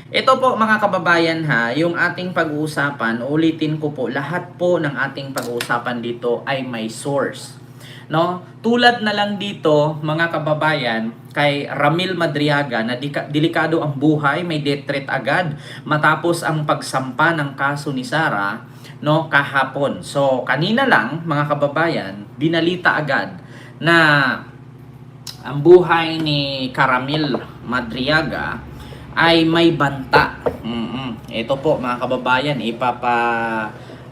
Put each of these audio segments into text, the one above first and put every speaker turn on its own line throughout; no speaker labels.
Ito po mga kababayan ha, yung ating pag-uusapan, ulitin ko po, lahat po ng ating pag-uusapan dito ay may source. No? Tulad na lang dito mga kababayan, kay Ramil Madriaga na delikado ang buhay, may death threat agad matapos ang pagsampa ng kaso ni Sara no kahapon. So kanina lang mga kababayan, binalita agad na ang buhay ni Caramil Madriaga ay may banta. Ito po mga kababayan,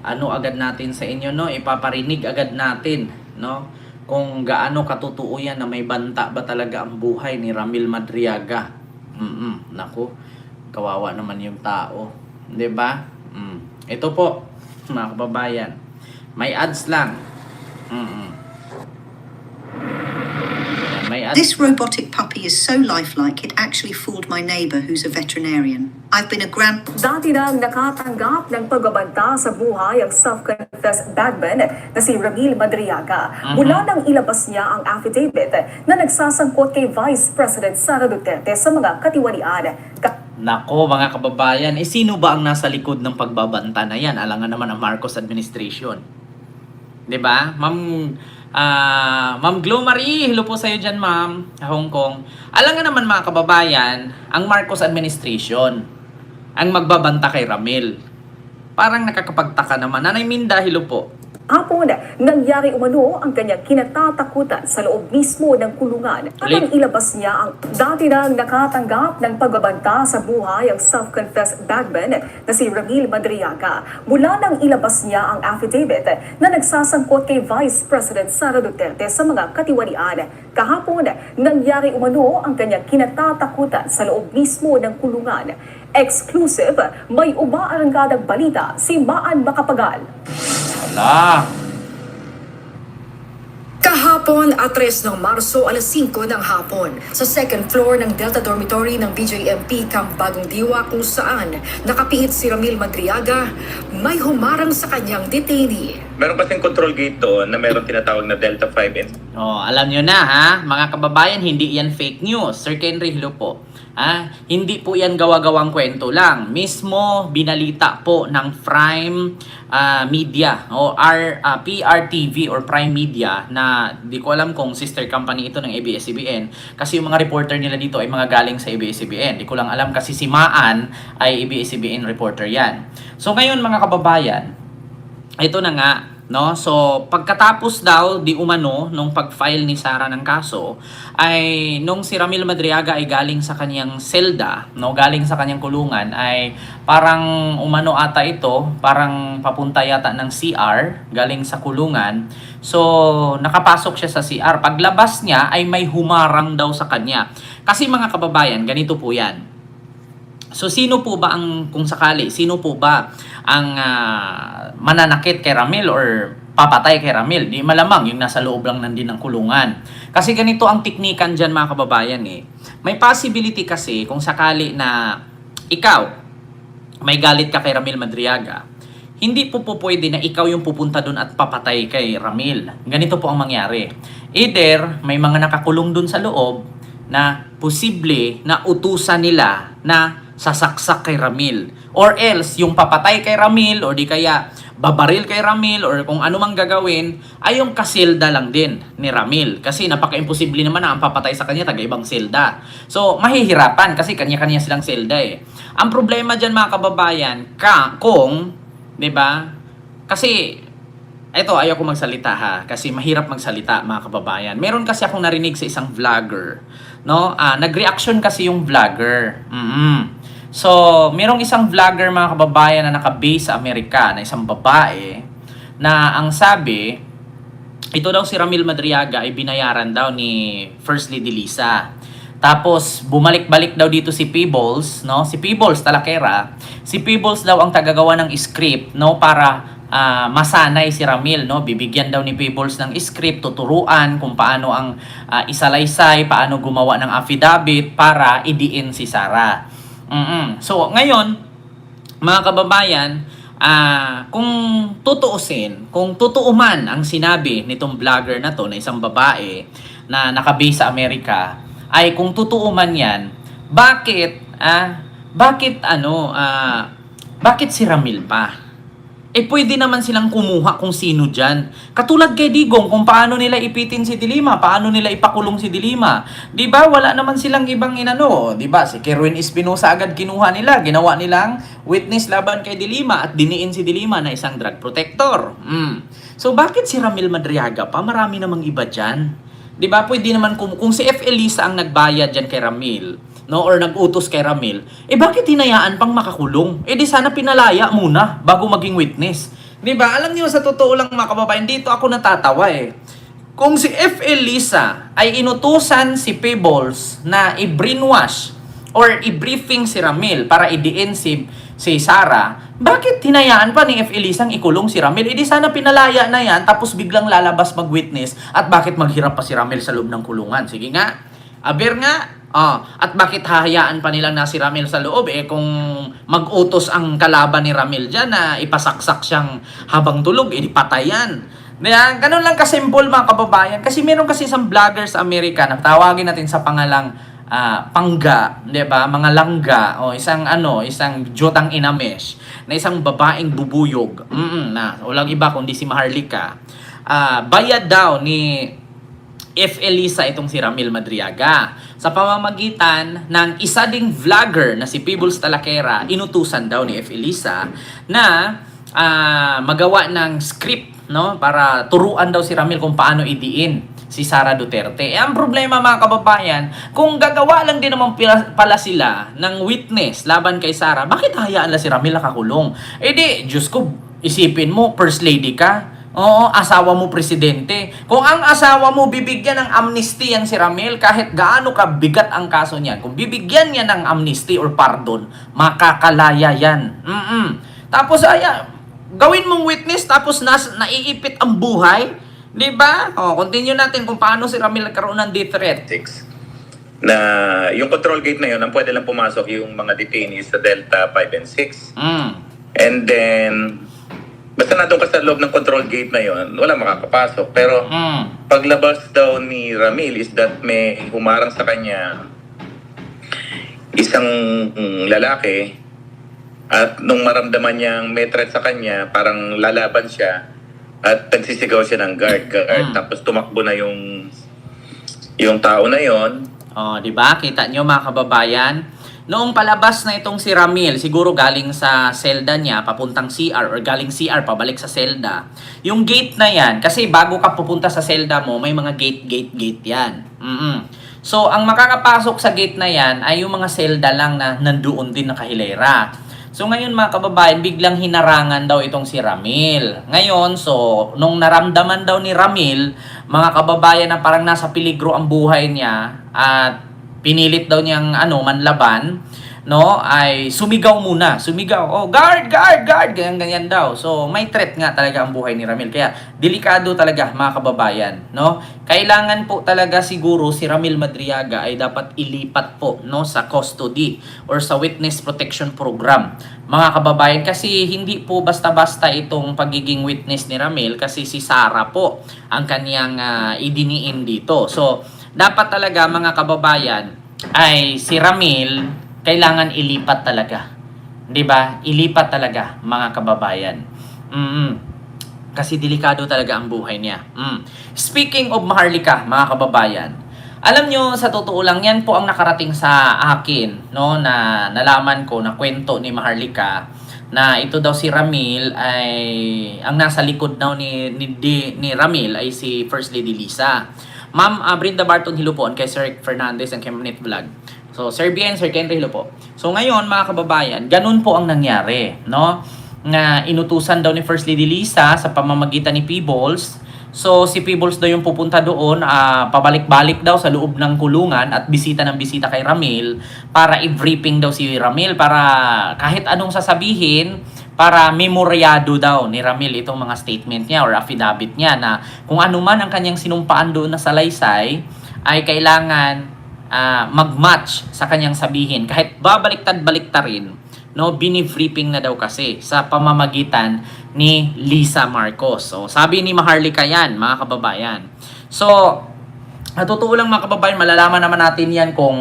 ano agad natin sa inyo no, ipaparinig agad natin no kung gaano katotoo yan na may banta ba talaga ang buhay ni Ramil Madriaga. Naku, kawawa naman yung tao, 'di ba? Ito po mga kababayan, may ads lang.
This robotic puppy is so lifelike it actually fooled my neighbor who's a veterinarian. I've been a
Dati nang nakatanggap ng pagbabanta sa buhay ang self-confessed bagman na si Ramil Madriaga. Mula nang ilabas niya ang affidavit na nagsasangkot kay Vice President Sara Duterte sa mga katiwalian.
Nako mga kababayan, sino ba ang nasa likod ng pagbabanta na yan? Alangan naman ang Marcos administration. 'Di ba? Ma'am Glo Marie, hello po sa iyo diyan, ma'am, sa Hong Kong. Alangan naman mga kababayan, ang Marcos administration ang magbabanta kay Ramil. Parang nakakapagtaka naman. Nanay Minda, hello po.
Hapon, nangyari umano ang kanyang kinatatakutan sa loob mismo ng kulungan at ang ilabas niya ang dati nang nakatanggap ng pagbabanta sa buhay ang self-confessed bagman na si Ramil Madriaga. Mula nang ilabas niya ang affidavit na nagsasangkot kay Vice President Sara Duterte sa mga katiwalian. Kahapon, nangyari umano ang kanyang kinatatakutan sa loob mismo ng kulungan. Exclusive, may umaaranggadang balita si Maan Macapagal. Kahapon, 3 ng Marso, alas 5 ng hapon, sa second floor ng Delta Dormitory ng BJMP Camp Bagong Diwa kung saan nakapihit si Ramil Madriaga, may humarang sa kanyang detainee.
Meron kasing control gate doon na meron tinatawag na Delta 5.
Alam nyo na ha, mga kababayan, hindi yan fake news. Sir Kenry, hello po. Hindi po yan gawa-gawang kwento lang. Mismo binalita po ng Prime Media o PRTV or Prime Media na di ko alam kung sister company ito ng ABS-CBN kasi yung mga reporter nila dito ay mga galing sa ABS-CBN. Di ko lang alam kasi si Maan ay ABS-CBN reporter yan. So ngayon mga kababayan, ito na nga, no? So, pagkatapos daw di umano nung pag-file ni Sara ng kaso, ay nung si Ramil Madriaga ay galing sa kanyang selda, no, galing sa kanyang kulungan, ay parang umano ata ito, parang papunta yata ng CR, galing sa kulungan. So, nakapasok siya sa CR. Paglabas niya ay may humarang daw sa kanya. Kasi mga kababayan, ganito po 'yan. So sino po ba ang, kung sakali, sino po ba ang mananakit kay Ramil or papatay kay Ramil? Di malamang yung nasa loob lang nandin ng kulungan. Kasi ganito ang teknikan dyan mga kababayan eh. May possibility kasi kung sakali na ikaw, may galit ka kay Ramil Madriaga, hindi po pwede na ikaw yung pupunta dun at papatay kay Ramil. Ganito po ang mangyari. Either may mga nakakulong dun sa loob na posible na utusan nila na sasaksak kay Ramil. Or else, yung papatay kay Ramil or di kaya babaril kay Ramil or kung ano mang gagawin ay yung kasilda lang din ni Ramil. Kasi napaka-imposible naman na ang papatay sa kanya taga-ibang silda. So, mahihirapan kasi kanya-kanya silang silda eh. Ang problema dyan mga kababayan, kung, di ba? Kasi, eto, ayaw ko magsalita ha. Kasi mahirap magsalita mga kababayan. Meron kasi akong narinig sa isang vlogger. No? Nag-reaction kasi yung vlogger. So, merong isang vlogger mga kababayan na naka-base sa Amerika na isang babae na ang sabi, ito daw si Ramil Madriaga ay binayaran daw ni First Lady Lisa. Tapos, bumalik-balik daw dito si Peebles, no? Si Peebles Talakera. Si Peebles daw ang tagagawa ng script, no? Para masanay si Ramil, no? Bibigyan daw ni Peebles ng script, tuturuan kung paano ang isalaysay, paano gumawa ng affidavit para idiin si Sara. So, ngayon, mga kababayan, kung tutuusin, kung totoo man ang sinabi nitong vlogger na to, na isang babae na nakabase sa Amerika, ay kung totoo man yan, bakit bakit si Ramil pa? Pwede naman silang kumuha kung sino dyan. Katulad kay Digong, kung paano nila ipitin si Dilima, paano nila ipakulong si Dilima. Di ba? Wala naman silang ibang inano. Di ba? Si Kerwin Espinosa agad kinuha nila. Ginawa nilang witness laban kay Dilima at diniin si Dilima na isang drug protector. So, bakit si Ramil Madriaga pa? Marami namang iba dyan. Di ba? Pwede naman kung si F. Elisa ang nagbayad dyan kay Ramil, no, or nag-utos kay Ramil, bakit hinayaan pang makakulong? Di sana pinalaya muna bago maging witness. Di ba? Alam niyo, sa totoo lang mga kababayan, dito ako natatawa Kung si F. Elisa ay inutusan si Peebles na i-brainwash or i-briefing si Ramil para idiin si Sara, bakit hinayaan pa ni F. Elisang ikulong si Ramil? Di sana pinalaya na yan, tapos biglang lalabas mag-witness, at bakit maghirap pa si Ramil sa loob ng kulungan? Sige nga, aber nga. At bakit hahayaan pa nilang na si Ramil sa loob kung mag-utos ang kalaban ni Ramil dyan na ipasaksak siyang habang tulog, di patayan. Ganun lang kasimple mga kababayan. Kasi meron kasi isang vlogger sa Amerika na tawagin natin sa pangalang Pangga, di ba? Mga langga, isang Jotang Inamesh, na isang babaeng bubuyog. Walang iba kundi si Maharlika. Bayad daw ni F. Elisa itong si Ramil Madriaga. Sa pamamagitan ng isa ding vlogger na si Peebles Talaquera, inutusan daw ni F. Elisa na magawa ng script, no, para turuan daw si Ramil kung paano idiin si Sara Duterte. Ang problema mga kababayan, kung gagawa lang din naman pala sila ng witness laban kay Sara, bakit hayaan lang si Ramil nakakulong? Diyos ko, isipin mo, First Lady ka. Oo, asawa mo presidente. Kung ang asawa mo bibigyan ng amnesty yan si Ramil, kahit gaano kabigat ang kaso niyan, kung bibigyan niya ng amnesty or pardon, makakalaya yan. Tapos gawin mong witness, tapos naiipit ang buhay. Di ba? Continue natin kung paano si Ramil nagkaroon ng death threat.
Na yung control gate na yun, ang pwede lang pumasok yung mga detainees sa Delta 5 and 6. And then, basta nandun ka sa loob ng control gate na yon, wala makakapasok. Pero paglabas daw ni Ramil is that may humarang sa kanya isang lalaki, at nung maramdaman niyang may threat sa kanya, parang lalaban siya at nagsisigaw siya ng guard. Tapos tumakbo na yung tao na yon.
Di ba? Kita nyo mga kababayan? Noong palabas na itong si Ramil, siguro galing sa selda niya, papuntang CR, or galing CR, pabalik sa selda. Yung gate na yan, kasi bago ka pupunta sa selda mo, may mga gate yan. So, ang makakapasok sa gate na yan, ay yung mga selda lang na nandoon din nakahilera. So, ngayon mga kababayan, biglang hinarangan daw itong si Ramil. Ngayon, so, nung naramdaman daw ni Ramil, mga kababayan na parang nasa peligro ang buhay niya, at pinilit daw niyang manlaban, no, ay sumigaw muna. Guard, ganyan daw. So, may threat nga talaga ang buhay ni Ramil. Kaya, delikado talaga mga kababayan, no? Kailangan po talaga siguro si Ramil Madriaga ay dapat ilipat po, no, sa custody or sa witness protection program. Mga kababayan, kasi hindi po basta-basta itong pagiging witness ni Ramil, kasi si Sara po ang kaniyang idiniin dito. So, dapat talaga mga kababayan ay si Ramil kailangan ilipat talaga. 'Di ba? Ilipat talaga mga kababayan. Kasi delikado talaga ang buhay niya. Speaking of Maharlika, mga kababayan, alam nyo, sa totoo lang, yan po ang nakarating sa akin, no, na nalaman ko na kwento ni Maharlika, na ito daw si Ramil ay ang nasa likod daw ni Ramil ay si First Lady Lisa. Ma'am Brenda Barton, hello po, kay Sir Rick Fernandez and kay Manit Vlog. So, Sir Bien, Sir Kenry, hello po. So, ngayon, mga kababayan, ganun po ang nangyari, no? Na inutusan daw ni First Lady Lisa sa pamamagitan ni Peebles. So, si Peebles daw yung pupunta doon, pabalik-balik daw sa loob ng kulungan at bisita kay Ramil para i-briefing daw si Ramil para kahit anong sasabihin, para memoryado daw ni Ramil itong mga statement niya or affidavit niya na kung ano man ang kanyang sinumpaan doon na salaysay ay kailangan mag-match sa kanyang sabihin. Kahit babaliktad-baliktarin, no, bini-briefing na daw kasi sa pamamagitan ni Lisa Marcos. So, sabi ni Maharlika yan, mga kababayan. So, totoo lang mga kababayan, malalaman naman natin yan kung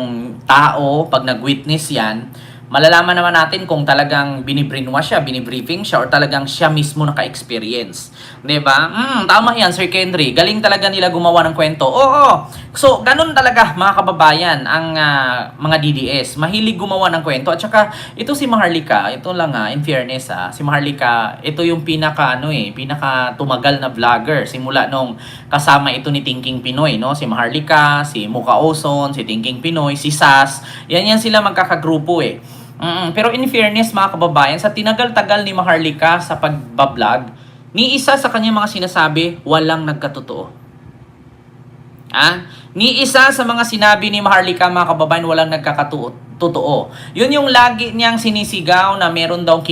tao, pag nag-witness yan, malalaman naman natin kung talagang binibrainwash siya, binibriefing siya, or talagang siya mismo naka-experience. Diba? Tama yan, Sir Kendry. Galing talaga nila gumawa ng kwento. Oo. So, ganun talaga, mga kababayan, ang mga DDS. Mahilig gumawa ng kwento. At saka, ito si Maharlika, ito lang in fairness si Maharlika, ito yung pinaka tumagal na vlogger. Simula nung kasama ito ni Thinking Pinoy, no? Si Maharlika, si Muka Oson, si Thinking Pinoy, si Sas. Yan sila magkakagrupo Pero in fairness, mga kababayan, sa tinagal-tagal ni Maharlika sa pagbablog, ni isa sa kanyang mga sinasabi, walang nagkatotoo. Ni isa sa mga sinabi ni Maharlika, mga kababayan, walang nagkakatotoo. Yun yung lagi niyang sinisigaw na meron daw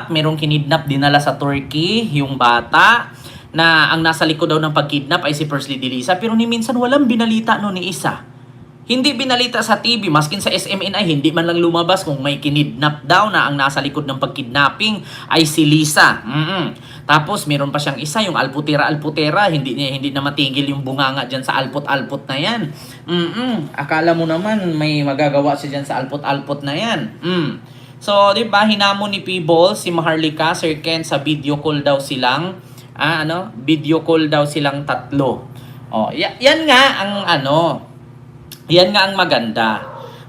merong kinidnap dinala sa Turkey, yung bata, na ang nasa likod daw ng pagkidnap ay si First Lady Lisa. Pero ni minsan walang binalita no ni isa. Hindi binalita sa TV, maskin sa SMNI, hindi man lang lumabas kung may kinidnap daw na ang nasa likod ng pagkidnapping ay si Lisa. Tapos meron pa siyang isa, yung alputera, hindi na matigil yung bunganga dyan sa alpot na yan. Akala mo naman may magagawa siya dyan sa alpot na yan. So, di ba, hinamon ni P-Ball si Maharlika, Sir Ken, sa video call daw silang, video call daw silang tatlo. Yan nga ang maganda.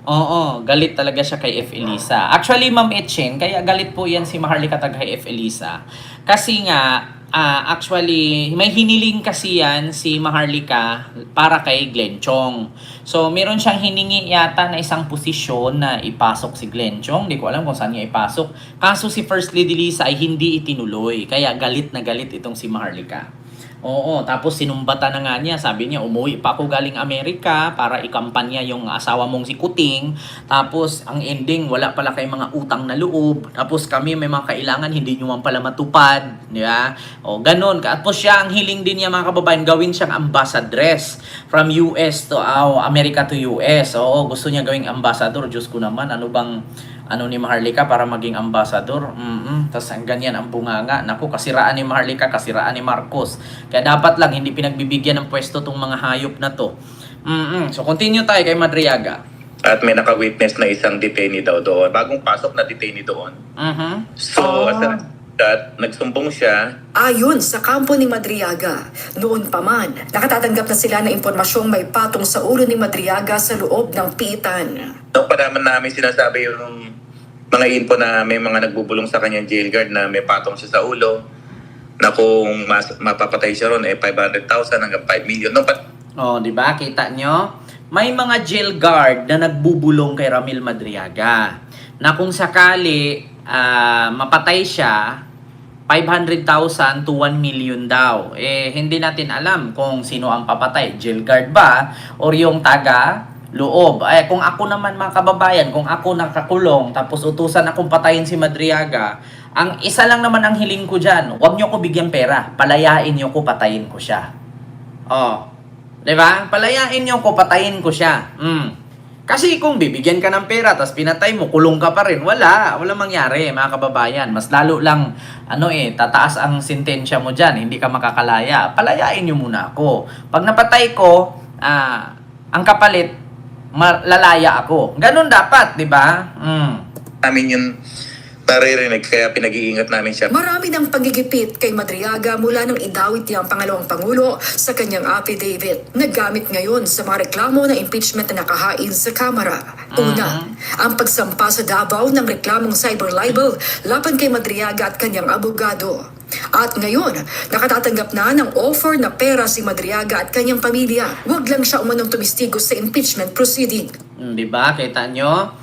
Oo, galit talaga siya kay F. Elisa. Actually, Ma'am Etchen, kaya galit po yan si Maharlika kay F. Elisa. Kasi nga, actually, may hiniling kasi yan si Maharlika para kay Glenn Chong. So, meron siyang hiningi yata na isang posisyon na ipasok si Glenn Chong. Hindi ko alam kung saan niya ipasok. Kaso si First Lady Lisa ay hindi itinuloy. Kaya galit na galit itong si Maharlika. Oo, tapos sinumbatan na nga niya. Sabi niya, umuwi pa ako galing Amerika para ikampanya yung asawa mong si Kuting. Tapos, ang ending, wala pala kayong mga utang na loob. Tapos kami may mga kailangan, hindi nyo man pala matupad. Di ba? O, ganun. Tapos siya, ang hiling din niya mga kababayan, gawin siyang ambassadress from US to America to US. Oo, gusto niya gawing ambassador. Diyos ko naman, ano ni Maharlika para maging ambassador. Tapos ang ganyan ang bunganga. Naku, kasiraan ni Maharlika, kasiraan ni Marcos. Kaya dapat lang hindi pinagbibigyan ng pwesto tong mga hayop na to. So continue tayo kay Madriaga.
At may naka-witness na isang detainee daw doon. Bagong pasok na detainee doon. So, nagsumbong siya.
Ayon sa kampo ni Madriaga, noon pa man, nakatatanggap na sila ng impormasyong may patong sa ulo ni Madriaga sa loob ng piitan.
Noong pa namin sinasabi yung mga info na may mga nagbubulong sa kanyang jail guard na may patong siya sa ulo, na kung mapapatay siya ron 500,000 hanggang 5 million.
Di ba? Kita nyo? May mga jail guard na nagbubulong kay Ramil Madriaga na kung sakali mapatay siya, 500,000 to 1 million daw. Hindi natin alam kung sino ang papatay. Jail guard ba? Or yung taga-loob? Kung ako naman mga kababayan, kung ako nakakulong, tapos utusan akong patayin si Madriaga, ang isa lang naman ang hiling ko dyan, huwag nyo ko bigyan pera. Palayain nyo ko, patayin ko siya. Diba? Palayain nyo ko, patayin ko siya. Kasi kung bibigyan ka ng pera tapos pinatay mo, kulong ka pa rin, wala mangyari mga kababayan. Mas lalo lang tataas ang sentensya mo diyan, hindi ka makakalaya. Palayain niyo muna ako. Pag napatay ko, ang kapalit lalaya ako. Ganun dapat, 'di ba?
Namin yung naririnig, kaya pinag-iingat namin siya.
Marami ng pagigipit kay Madriaga mula nang idawit niya ang pangalawang Pangulo sa kanyang affidavit. Naggamit ngayon sa mga reklamo ng impeachment na nakahain sa Kamara. Una, ang pagsampa sa Davao ng reklamong cyber libel laban kay Madriaga at kanyang abogado. At ngayon, nakatatanggap na ng offer na pera si Madriaga at kanyang pamilya. Huwag lang siya umanong tumistigo sa impeachment proceeding.
Diba? Kita nyo?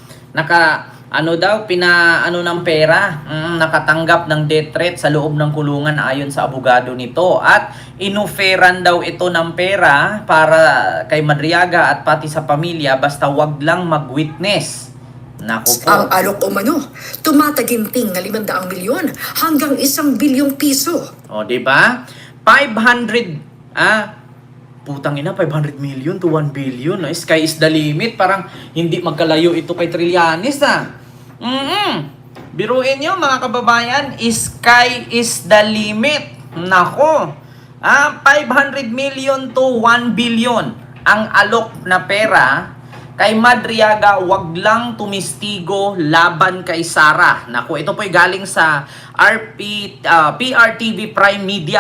Ng pera, nakatanggap ng death threat sa loob ng kulungan ayon sa abogado nito, at inuferan daw ito ng pera para kay Madriaga at pati sa pamilya basta wag lang mag-witness. Naku po.
Ang alok umano, tumataginting na 500 milyon hanggang 1 bilyong piso.
Diba? 500 million to 1 billion. Sky is the limit. Parang hindi magkalayo ito kay Trillanes Biruin nyo mga kababayan, sky is the limit. Nako. 500 million to 1 billion ang alok na pera Kay Madriaga, wag lang tumistigo laban kay Sara. Naku, ito po'y galing sa PRTV Prime Media.